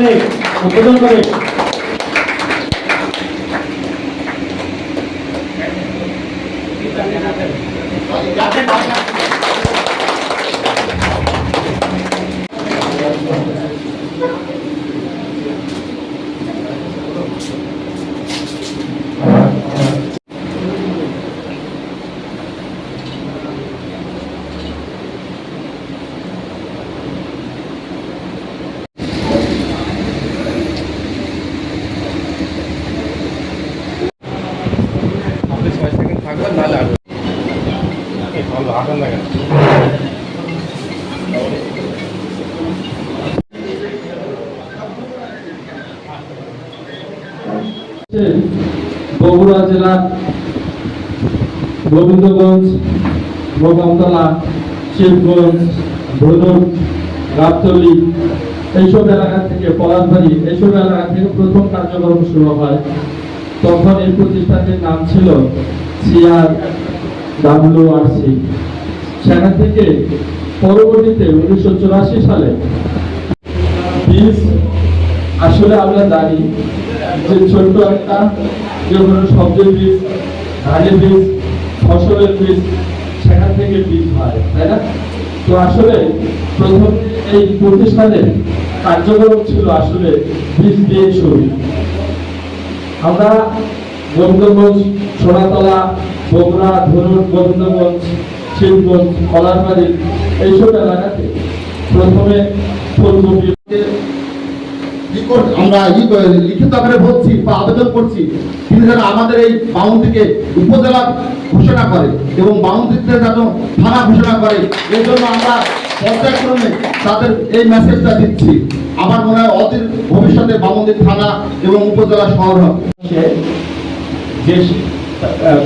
করে উদ্বোধন করে বগুড়া জেলার গোবিন্দগঞ্জ, মোকামতলা, শিবগঞ্জ, ধনুক, গাবতলী এইসব এলাকা থেকে, পলাশবাড়ি এইসব এলাকা থেকে প্রথম কার্যক্রম শুরু হয়। তখন এই প্রতিষ্ঠানটির নাম ছিল CRWRC। সেখান থেকে পরবর্তীতে 1984 সালে বীজ, আসলে আমরা জানি যে ছোট্ট একটা যে কোনো সবজির বীজ, ধানের বীজ, ফসলের বীজ, সেখান থেকে বীজ হয়, তাই না? তো আসলে প্রথম এই প্রতিষ্ঠানের কার্যক্রম ছিল আসলে বীজ দিয়ে শুরু। আমরা গোবিন্দগঞ্জ, সোনাতলা, বগুড়া, ধনুক, গোবিন্দগঞ্জ, শিবগঞ্জ, কলারবাড়ি এইসব এলাকাতে প্রথমে ফুলকপি আমরা লিখিত আকারে বলছি বা আবেদন করছি, তিনি যেন আমাদের এই বাউন্ডিকে উপজেলা ঘোষণা করে এবং বাউন্ডিতে যেন থানা ঘোষণা করে। এর জন্য আমরা পর্যায়ক্রমে তাদের এই মেসেজটা দিচ্ছি। আমার মনে হয় অদূর ভবিষ্যতে বাউন্ডি থানা এবং উপজেলা শহর হবে। যে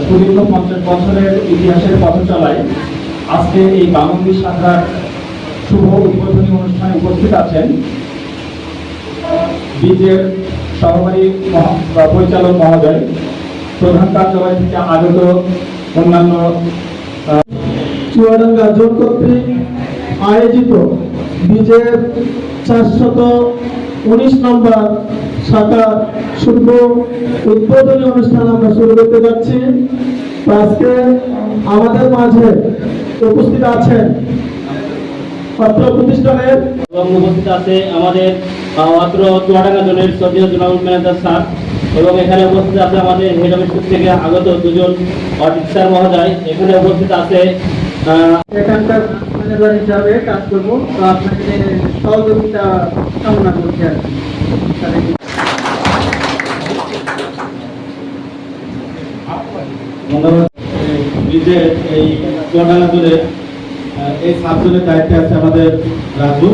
সুদীর্ঘ 50 বছরের ইতিহাসের পথ চলায় আজকে এই বামন্দি শাখার শুভ উদ্বোধনী অনুষ্ঠানে উপস্থিত আছেন বীজের সহকারী পরিচালক মহোদয়, প্রধান কার্যালয় থেকে আগত অন্যান্য চুয়াডাঙ্গা জোন কর্তৃক আয়োজিত বীজের 419 নম্বর শাখার শুভ উদ্বোধনী অনুষ্ঠান আমরা শুরু করতে যাচ্ছি। আজকে আমাদের মাঝে উপস্থিত আছেন অত্র প্রতিষ্ঠানের এবং উপস্থিত আছে আমাদের অত্র চুয়াডাঙ্গা জোনের সদীয় জোনাল ম্যানেজার স্যার, এবং এখানে উপস্থিত আছে আমাদের হেড অফিস থেকে আগত দুজন অডিট স্যার মহোদয়। এখানে উপস্থিত আছে এখানকার ম্যানেজার হিসাবে কাজ করবো, তো আপনাকে সহযোগিতা কামনা করছি আর কি। ধন্যবাদ। এই চুয়াডাঙ্গা জোনের এই সাব জোনের দায়িত্বে আছে আমাদের রাজু।